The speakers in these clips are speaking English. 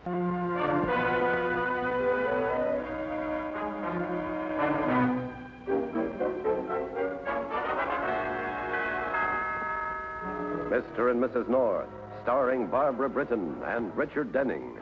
Mr. and Mrs. North, starring Barbara Britton and Richard Denning.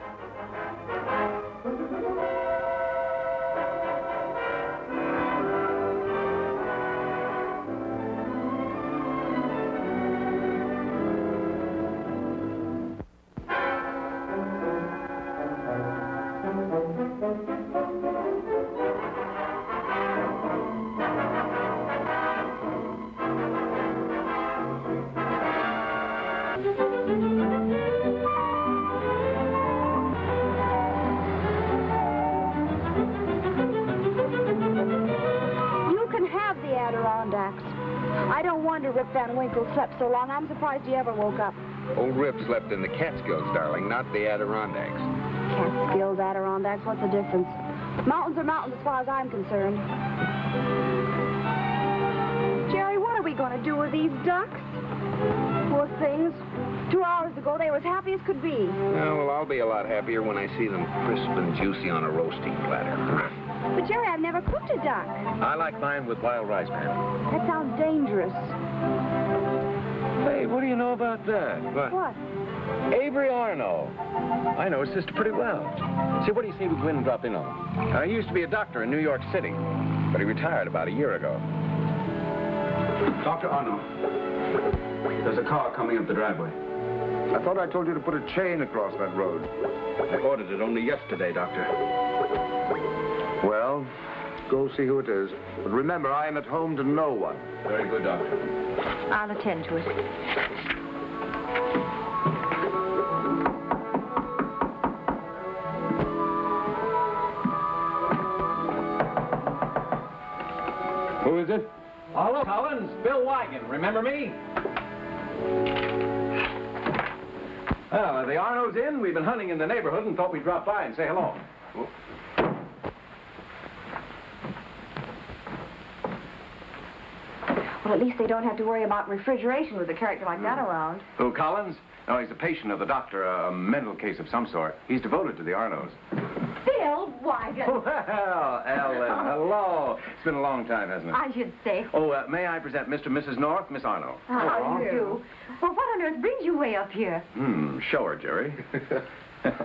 I don't wonder Rip Van Winkle slept so long. I'm surprised he ever woke up. Old Rip slept in the Catskills, darling, not the Adirondacks. Catskills, Adirondacks, what's the difference? Mountains are mountains as far as I'm concerned. Jerry, what are we going to do with these ducks? Poor things. 2 hours ago, they were as happy as could be. Well, I'll be a lot happier when I see them crisp and juicy on a roasting platter. But, Jerry, I've never cooked a duck. I like mine with wild rice, ma'am. That sounds dangerous. Hey, what do you know about that? What? Avery Arno. I know his sister pretty well. See, what do you say we go in and drop in on him? He used to be a doctor in New York City, but he retired about a year ago. Dr. Arno, there's a car coming up the driveway. I thought I told you to put a chain across that road. I ordered it only yesterday, Doctor. Well, go see who it is. But remember, I am at home to no one. Very good, Doctor. I'll attend to it. Who is it? Hello, Collins. Bill Wigan. Remember me? Well, are the Arnos in? We've been hunting in the neighborhood and thought we'd drop by and say hello. Well, at least they don't have to worry about refrigeration with a character like that around. Who, Collins? No, he's a patient of the doctor, a mental case of some sort. He's devoted to the Arnos. Bill Wigan. Well, Ellen, hello. It's been a long time, hasn't it? I should say. Oh, may I present Mr. and Mrs. North, Miss Arno? How do you do? Well, what on earth brings you way up here? Show her, Jerry.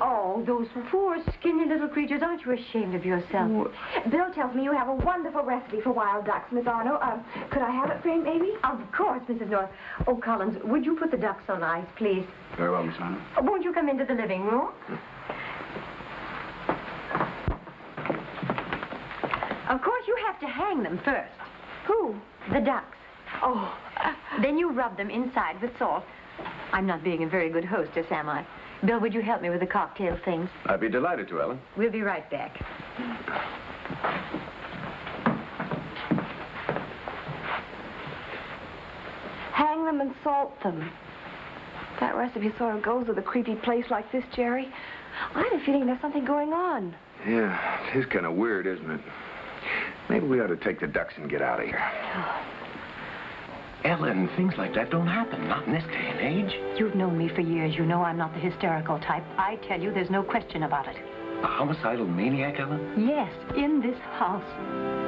Oh, those poor, skinny little creatures. Aren't you ashamed of yourself? Bill tells me you have a wonderful recipe for wild ducks, Miss Arno. Could I have it framed, maybe? Of course, Mrs. North. Oh, Collins, would you put the ducks on ice, please? Very well, Miss Arno. Won't you come into the living room? Of course, you have to hang them first. Who? The ducks. Oh. Then you rub them inside with salt. I'm not being a very good hostess, am I? Bill, would you help me with the cocktail things? I'd be delighted to, Ellen. We'll be right back. Hang them and salt them. That recipe sort of goes with a creepy place like this, Jerry. I have a feeling there's something going on. Yeah, it is kind of weird, isn't it? Maybe we ought to take the ducks and get out of here. Ellen, things like that don't happen, not in this day and age. You've known me for years. You know I'm not the hysterical type. I tell you, there's no question about it. A homicidal maniac, Ellen? Yes, in this house.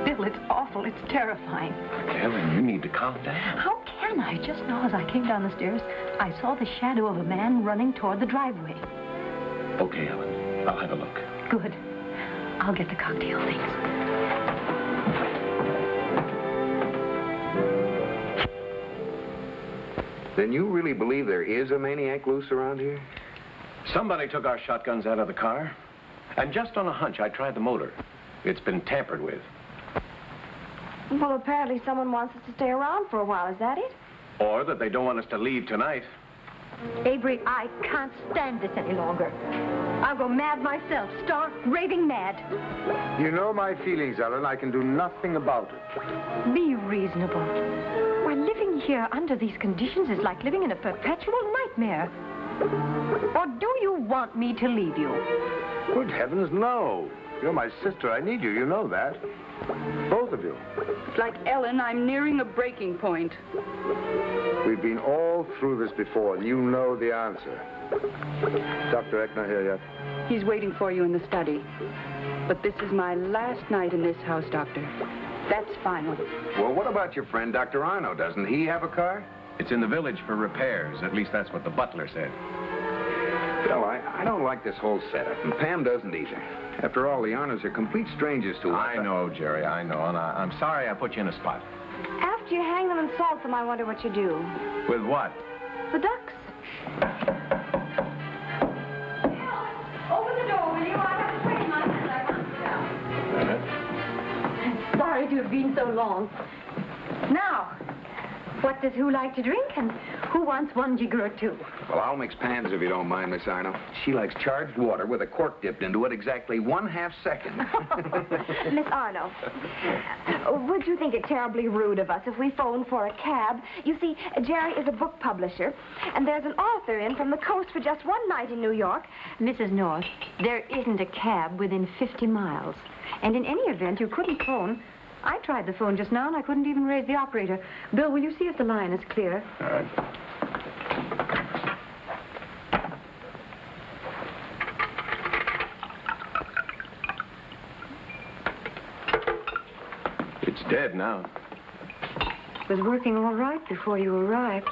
Bill, it's awful. It's terrifying. Ellen, you need to calm down. How can I? Just now, as I came down the stairs, I saw the shadow of a man running toward the driveway. Okay, Ellen. I'll have a look. Good. I'll get the cocktail things. Then you really believe there is a maniac loose around here? Somebody took our shotguns out of the car. And just on a hunch, I tried the motor. It's been tampered with. Well, apparently someone wants us to stay around for a while. Is that it? Or that they don't want us to leave tonight. Avery, I can't stand this any longer. I'll go mad myself, stark, raving mad. You know my feelings, Ellen. I can do nothing about it. Be reasonable. Why, living here under these conditions is like living in a perpetual nightmare. Or do you want me to leave you? Good heavens, no. You're my sister. I need you. You know that. Both of you. Like Ellen, I'm nearing a breaking point. We've been all through this before, and you know the answer. Dr. Eckner here yet? He's waiting for you in the study. But this is my last night in this house, Doctor. That's final. Well, what about your friend, Dr. Arno? Doesn't he have a car? It's in the village for repairs. At least that's what the butler said. Bill, I don't like this whole setup, and Pam doesn't either. After all, the Arnos are complete strangers to us. I know, Jerry, I know, and I'm sorry I put you in a spot. After you hang them and salt them, I wonder what you do. With what? The ducks. Open the door, will you? I have to train myself. I can't sit down. Sorry to have been so long. Now, what does who like to drink, and who wants one jigger or two? Well, I'll mix Pam's if you don't mind, Miss Arno. She likes charged water with a cork dipped into it exactly 1/2 second. Miss Arno, would you think it terribly rude of us if we phoned for a cab? You see, Jerry is a book publisher, and there's an author in from the coast for just one night in New York. Mrs. North, there isn't a cab within 50 miles. And in any event, you couldn't phone. I tried the phone just now, and I couldn't even raise the operator. Bill, will you see if the line is clear? All right. It's dead now. It was working all right before you arrived.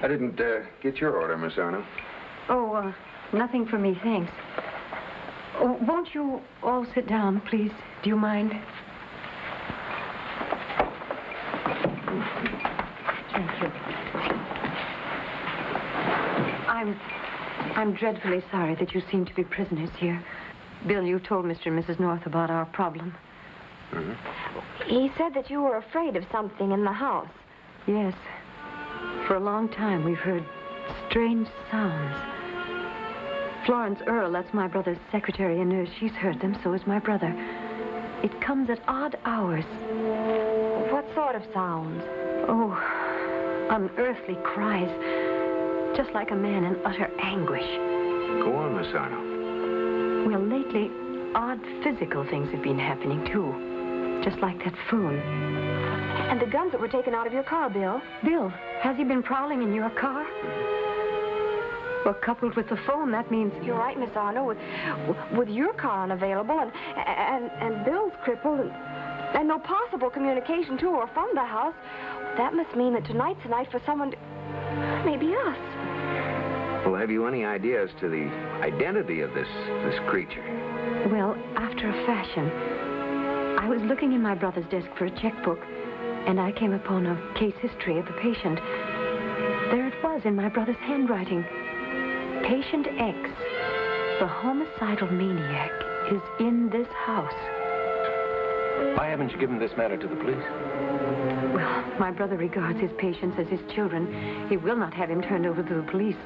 I didn't get your order, Miss Arno. Oh, nothing for me, thanks. Oh, won't you all sit down, please? Do you mind? Thank you. I'm dreadfully sorry that you seem to be prisoners here. Bill, you told Mr. and Mrs. North about our problem. Mm-hmm. He said that you were afraid of something in the house. Yes. For a long time, we've heard strange sounds. Florence Earle, that's my brother's secretary and nurse, she's heard them, so has my brother. It comes at odd hours. What sort of sounds? Oh, unearthly cries. Just like a man in utter anguish. Go on, Miss Arno. Well, lately, odd physical things have been happening, too. Just like that phone. And the guns that were taken out of your car, Bill. Bill, has he been prowling in your car? Well, coupled with the phone, that means... You're right, Miss Arno. With your car unavailable and Bill's crippled and no possible communication to or from the house, that must mean that tonight's the night for someone to... Maybe us. Well, have you any idea as to the identity of this creature? Well, after a fashion. I was looking in my brother's desk for a checkbook, and I came upon a case history of the patient. There it was in my brother's handwriting. Patient X, the homicidal maniac, is in this house. Why haven't you given this matter to the police? Well, my brother regards his patients as his children. He will not have him turned over to the police.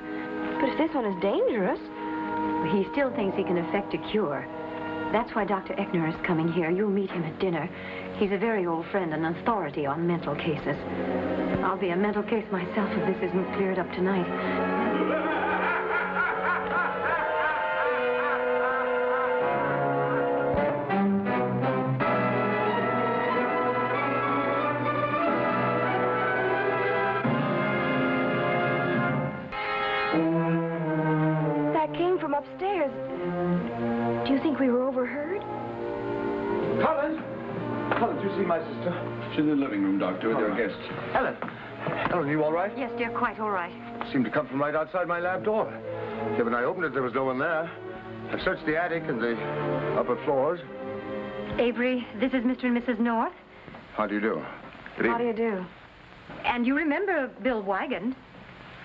But if this one is dangerous... He still thinks he can effect a cure. That's why Dr. Eckner is coming here. You'll meet him at dinner. He's a very old friend, an authority on mental cases. I'll be a mental case myself if this isn't cleared up tonight. Upstairs. Do you think we were overheard? Helen! Helen, do you see my sister? She's in the living room, Doctor, with your guests. Helen! Helen, you all right? Yes, dear, quite all right. Seemed to come from right outside my lab door. Yeah, when I opened it, there was no one there. I searched the attic and the upper floors. Avery, this is Mr. and Mrs. North. How do you do? Good How do evening. you do? And you remember Bill Wygand?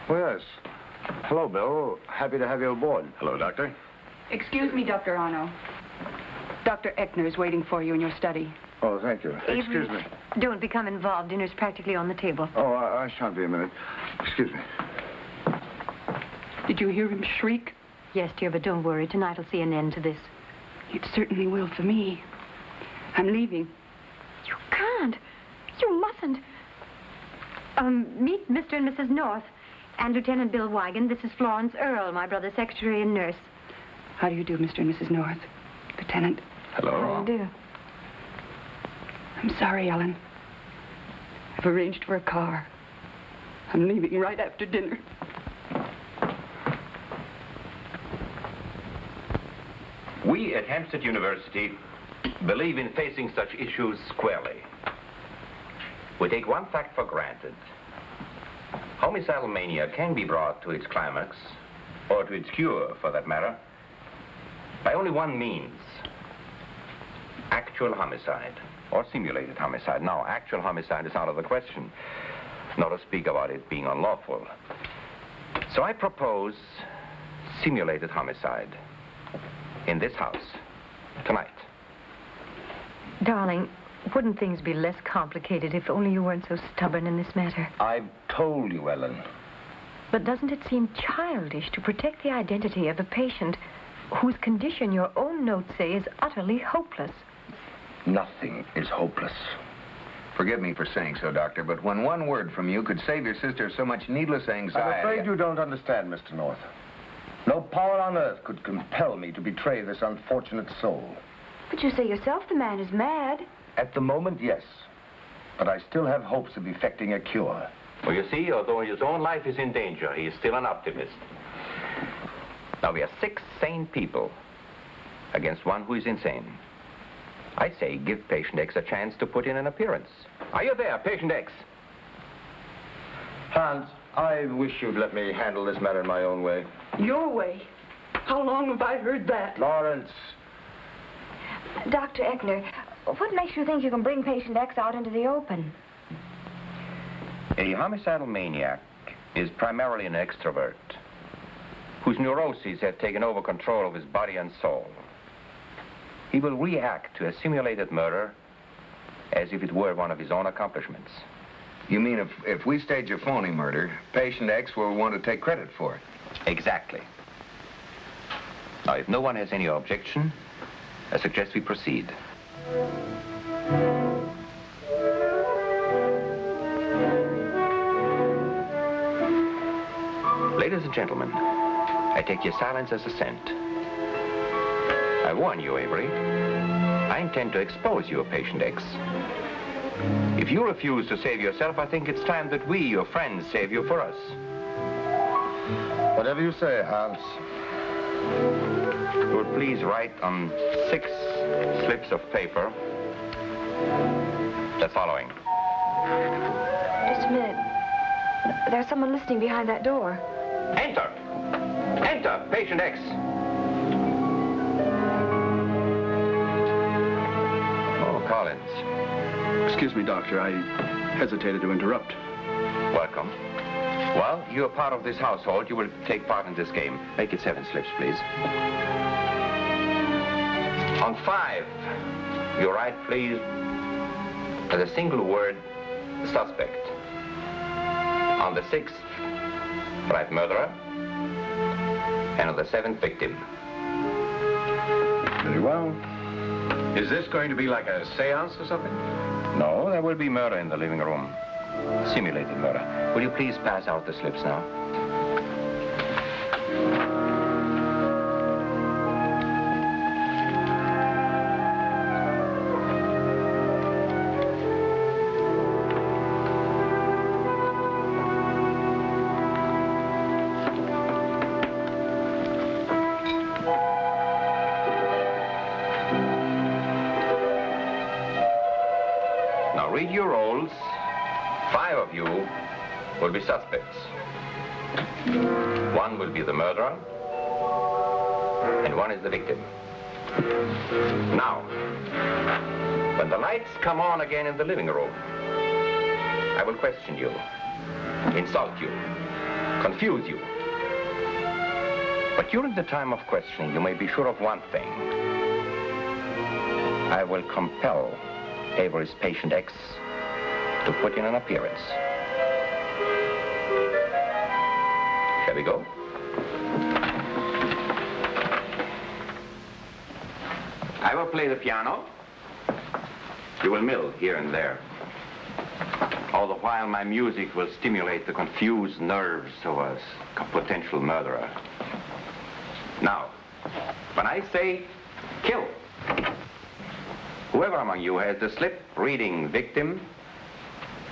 Oh, yes. Hello, Bill. Happy to have you aboard. Hello, Doctor. Excuse me, Dr. Arno. Dr. Eckner is waiting for you in your study. Oh, thank you. Excuse me. Don't become involved. Dinner's practically on the table. Oh, I shan't be a minute. Excuse me. Did you hear him shriek? Yes, dear, but don't worry. Tonight will see an end to this. It certainly will for me. I'm leaving. You can't. You mustn't. Meet Mr. and Mrs. North. And Lieutenant Bill Wygand. This is Florence Earle, my brother's secretary and nurse. How do you do, Mr. and Mrs. North? Lieutenant. Hello. How do you do? I'm sorry, Ellen. I've arranged for a car. I'm leaving right after dinner. We at Hampstead University believe in facing such issues squarely. We take one fact for granted. Homicidal mania can be brought to its climax, or to its cure, for that matter, by only one means: actual homicide, or simulated homicide. Now, actual homicide is out of the question, not to speak about it being unlawful. So I propose simulated homicide in this house, tonight. Darling, wouldn't things be less complicated if only you weren't so stubborn in this matter? I've told you, Ellen. But doesn't it seem childish to protect the identity of a patient whose condition your own notes say is utterly hopeless? Nothing is hopeless. Forgive me for saying so, Doctor, but when one word from you could save your sister so much needless anxiety... I'm afraid you don't understand, Mr. North. No power on earth could compel me to betray this unfortunate soul. But you say yourself the man is mad. At the moment, yes. But I still have hopes of effecting a cure. Well, you see, although his own life is in danger, he is still an optimist. Now, we are 6 sane people against one who is insane. I say give patient X a chance to put in an appearance. Are you there, patient X? Hans, I wish you'd let me handle this matter in my own way. Your way? How long have I heard that? Lawrence. Dr. Eckner, what makes you think you can bring patient X out into the open? A homicidal maniac is primarily an extrovert whose neuroses have taken over control of his body and soul. He will react to a simulated murder as if it were one of his own accomplishments. You mean if we stage a phony murder, patient X will want to take credit for it? Exactly. Now, if no one has any objection, I suggest we proceed. Ladies and gentlemen, I take your silence as assent. I warn you, Avery, I intend to expose you, patient X. If you refuse to save yourself, I think it's time that we, your friends, save you for us. Whatever you say, Hans. You would please write on 6 slips of paper the following. Just a minute. There's someone listening behind that door. Enter! Enter, patient X. Oh, Collins. Excuse me, Doctor. I hesitated to interrupt. Welcome. Well, you're part of this household. You will take part in this game. Make it 7 slips, please. On 5, you write, please, as a single word, suspect. On the 6th, write murderer. And on the 7th, victim. Very well. Is this going to be like a seance or something? No, there will be murder in the living room. Simulated murder. Will you please pass out the slips now? Now read your rolls. 5 of you will be suspects. 1 will be the murderer, and 1 is the victim. Now, when the lights come on again in the living room, I will question you, insult you, confuse you. But during the time of questioning, you may be sure of one thing. I will compel Avery's patient X to put in an appearance. Shall we go? I will play the piano. You will mill here and there. All the while, my music will stimulate the confused nerves of a potential murderer. Now, When I say kill, whoever among you has the slip reading victim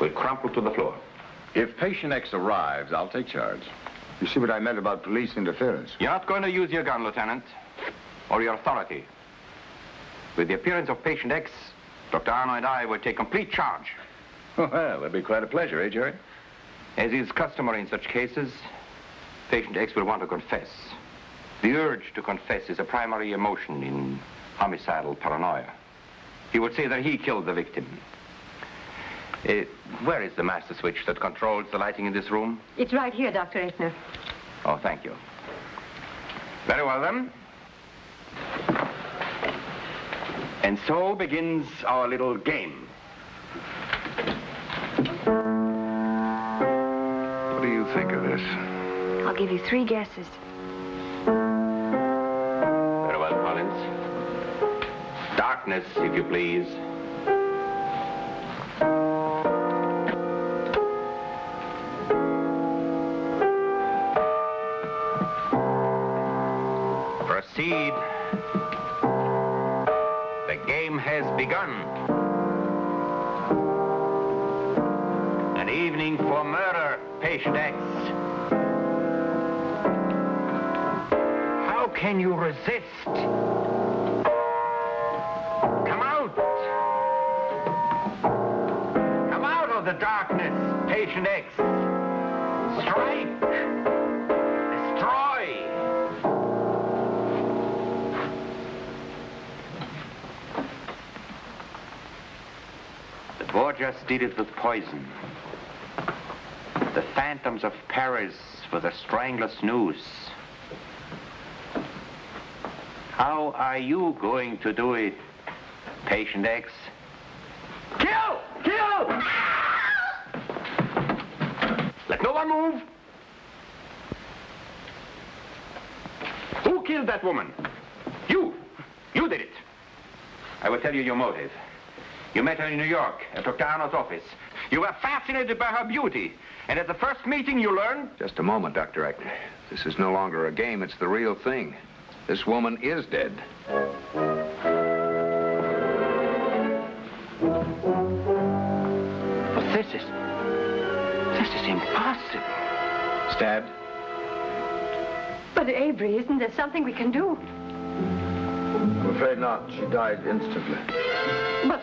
will crumple to the floor. If patient X arrives, I'll take charge. You see what I meant about police interference? You're not going to use your gun, Lieutenant, or your authority. With the appearance of patient X, Dr. Arno and I will take complete charge. Well, that'd be quite a pleasure, eh, Jerry? As is customary in such cases, patient X will want to confess. The urge to confess is a primary emotion in homicidal paranoia. He would say that he killed the victim. Where is the master switch that controls the lighting in this room? It's right here, Dr. Eisner. Oh, thank you. Very well, then. And so begins our little game. What do you think of this? I'll give you 3 guesses. Very well, Collins. Darkness, if you please. Proceed. The game has begun. An evening for murder, patient X. How can you resist? Come out! Come out of the darkness, patient X. Strike! Destroy! The Borgias did it with poison. The phantoms of Paris with a strangler's noose. How are you going to do it, patient X? Kill! Kill! Let no one move. Who killed that woman? You. You did it. I will tell you your motive. You met her in New York at Dr. Arnold's office. You were fascinated by her beauty. And at the first meeting you learned... Just a moment, Dr. Eckner. This is no longer a game. It's the real thing. This woman is dead. But this is impossible. Stabbed? But, Avery, isn't there something we can do? I'm afraid not. She died instantly. But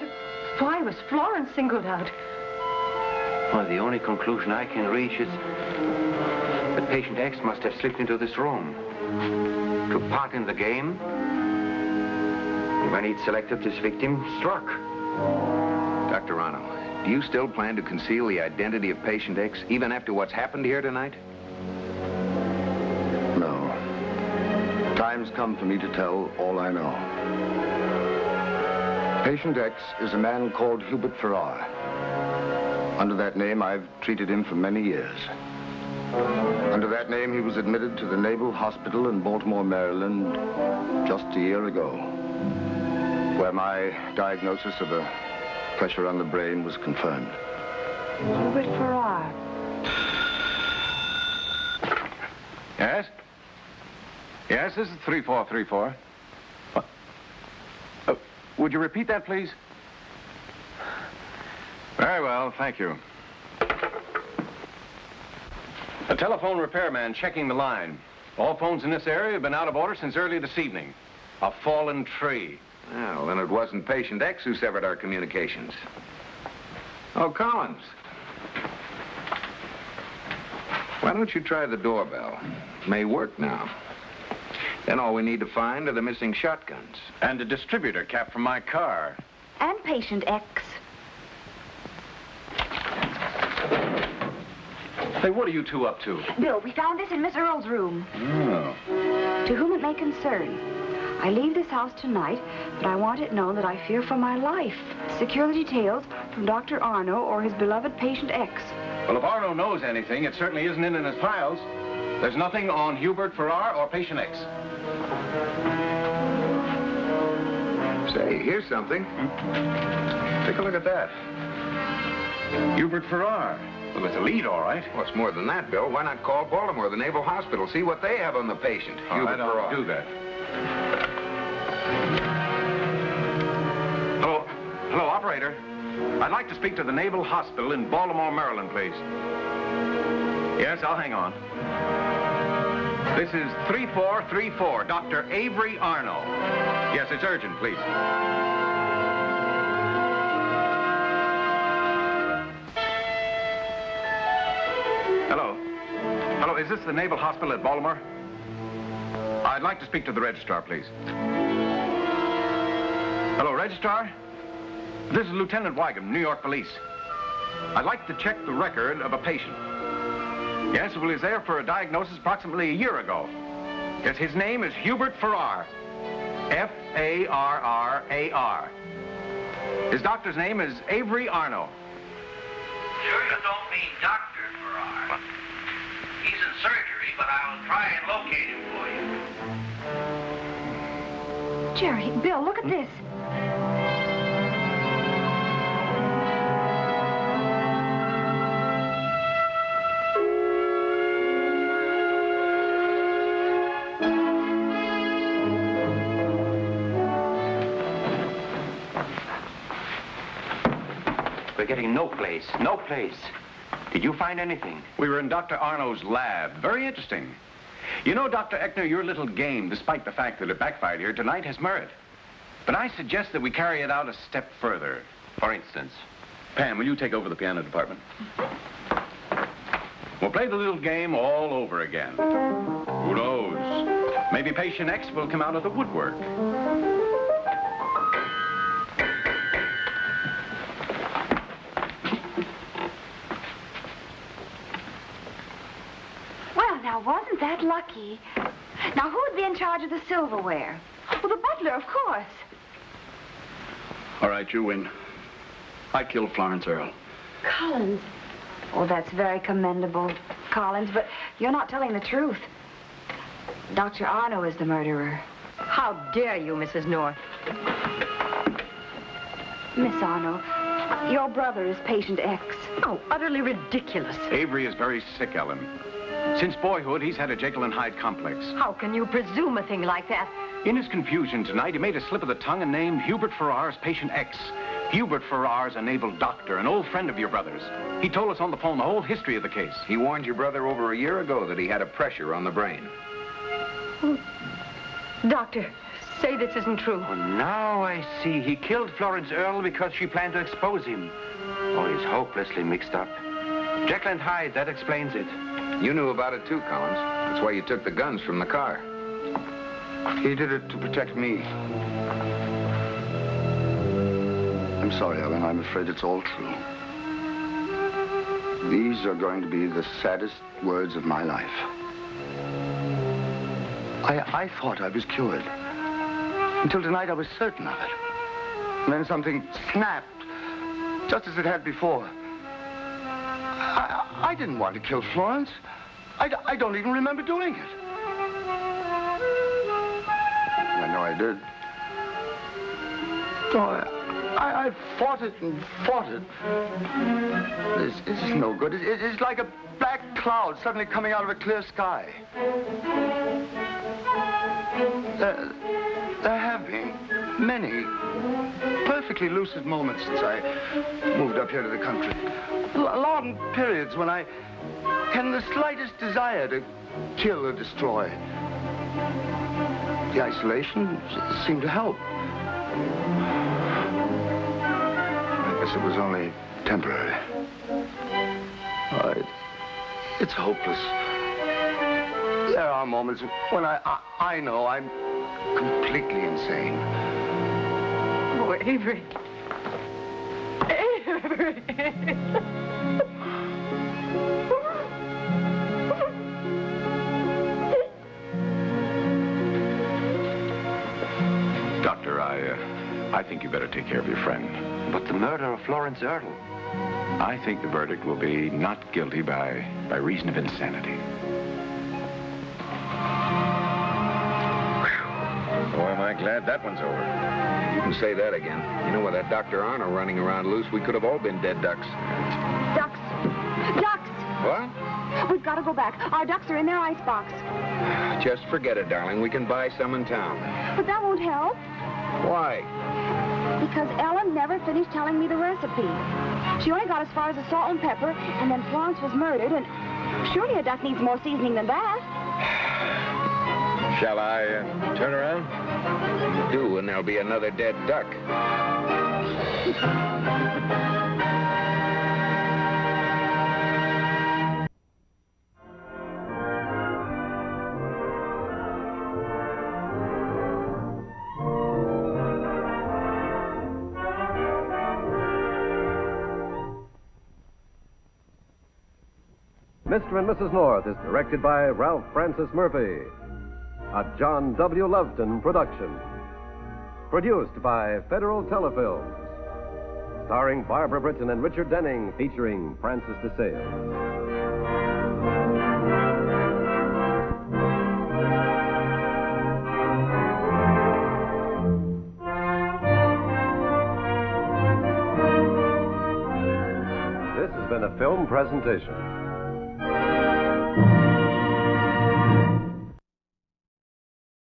why was Florence singled out? Well, the only conclusion I can reach is that patient X must have slipped into this room, took part in the game, and when he'd selected this victim, struck. Dr. Arno, do you still plan to conceal the identity of patient X, even after what's happened here tonight? No. Time's come for me to tell all I know. Patient X is a man called Hubert Farrar. Under that name, I've treated him for many years. Under that name, he was admitted to the Naval Hospital in Baltimore, Maryland, just a year ago, where my diagnosis of a pressure on the brain was confirmed. Hubert Farrar. Yes? Yes, this is 3434. What? Would you repeat that, please? Very well, thank you. A telephone repairman checking the line. All phones in this area have been out of order since early this evening. A fallen tree. Well, then it wasn't patient X who severed our communications. Oh, Collins. Why don't you try the doorbell? It may work now. Then all we need to find are the missing shotguns. And a distributor cap from my car. And patient X. Hey, what are you two up to? Bill, we found this in Miss Earle's room. Oh. To whom it may concern, I leave this house tonight, but I want it known that I fear for my life. Secure the details from Dr. Arno or his beloved patient X. Well, if Arno knows anything, it certainly isn't in his files. There's nothing on Hubert Farrar or patient X. Say, here's something. Take a look at that. Hubert Farrar. Well, it's a lead, all right. Well, it's more than that, Bill. Why not call Baltimore, the Naval Hospital, see what they have on the patient? All right, Hubert Farrar. I'll do that. Hello? Hello, operator. I'd like to speak to the Naval Hospital in Baltimore, Maryland, please. Yes, I'll hang on. This is 3434, Dr. Avery Arno. Yes, it's urgent, please. Hello? Hello, is this the Naval Hospital at Baltimore? I'd like to speak to the registrar, please. Hello, registrar? This is Lieutenant Wygum, New York Police. I'd like to check the record of a patient. Yes, well, he was there for a diagnosis approximately a year ago. Yes, his name is Hubert Farrar. F-A-R-R-A-R. His doctor's name is Avery Arno. Sure you don't mean Dr. Farrar. He's in surgery, but I'll try and locate him for you. Jerry, Bill, look at this. We're getting no place. No place. Did you find anything? We were in Dr. Arno's lab. Very interesting. You know, Dr. Eckner, your little game, despite the fact that it backfired here tonight, has merit. But I suggest that we carry it out a step further. For instance? Pam, will you take over the piano department? We'll play the little game all over again. Who knows? Maybe patient X will come out of the woodwork. Well, now, wasn't that lucky? Now, who'd be in charge of the silverware? Well, the butler, of course. All right, you win. I killed Florence Earle. Collins. Oh, that's very commendable, Collins, but you're not telling the truth. Dr. Arno is the murderer. How dare you, Mrs. North? Miss Arno, your brother is patient X. Oh, utterly ridiculous. Avery is very sick, Ellen. Since boyhood, he's had a Jekyll and Hyde complex. How can you presume a thing like that? In his confusion tonight, he made a slip of the tongue and named Hubert Farrar as patient X. Hubert Farrar's a naval doctor, an old friend of your brother's. He told us on the phone the whole history of the case. He warned your brother over a year ago that he had a pressure on the brain. Doctor, say this isn't true. Oh, now I see. He killed Florence Earle because she planned to expose him. Oh, he's hopelessly mixed up. Jekyll and Hyde, that explains it. You knew about it too, Collins. That's why you took the guns from the car. He did it to protect me. I'm sorry, Ellen. I'm afraid it's all true. These are going to be the saddest words of my life. I thought I was cured. Until tonight, I was certain of it. And then something snapped, just as it had before. I didn't want to kill Florence. I don't even remember doing it. I know I did. Oh, I fought it and fought it. This is no good. It's like a black cloud suddenly coming out of a clear sky. There have been many perfectly lucid moments since I moved up here to the country. Long periods when I hadn't the slightest desire to kill or destroy. The isolation seemed to help. I guess it was only temporary. It's hopeless. There are moments when I know I'm completely insane. Oh, Avery. Avery. Doctor, I think you better take care of your friend. But the murder of Florence Earle? I think the verdict will be not guilty by reason of insanity. Boy, am I glad that one's over. You can say that again. You know, with that Dr. Arno running around loose, we could have all been dead ducks. Ducks. Ducks! What? We've got to go back. Our ducks are in their icebox. Just forget it, darling. We can buy some in town. But that won't help. Why? Because Ellen never finished telling me the recipe. She only got as far as the salt and pepper, and then Florence was murdered, and surely a duck needs more seasoning than that. Shall I turn around? Do, and there'll be another dead duck. Mr. and Mrs. North is directed by Ralph Francis Murphy. A John W. Loveton production. Produced by Federal Telefilms. Starring Barbara Britton and Richard Denning, featuring Francis DeSale. This has been a film presentation.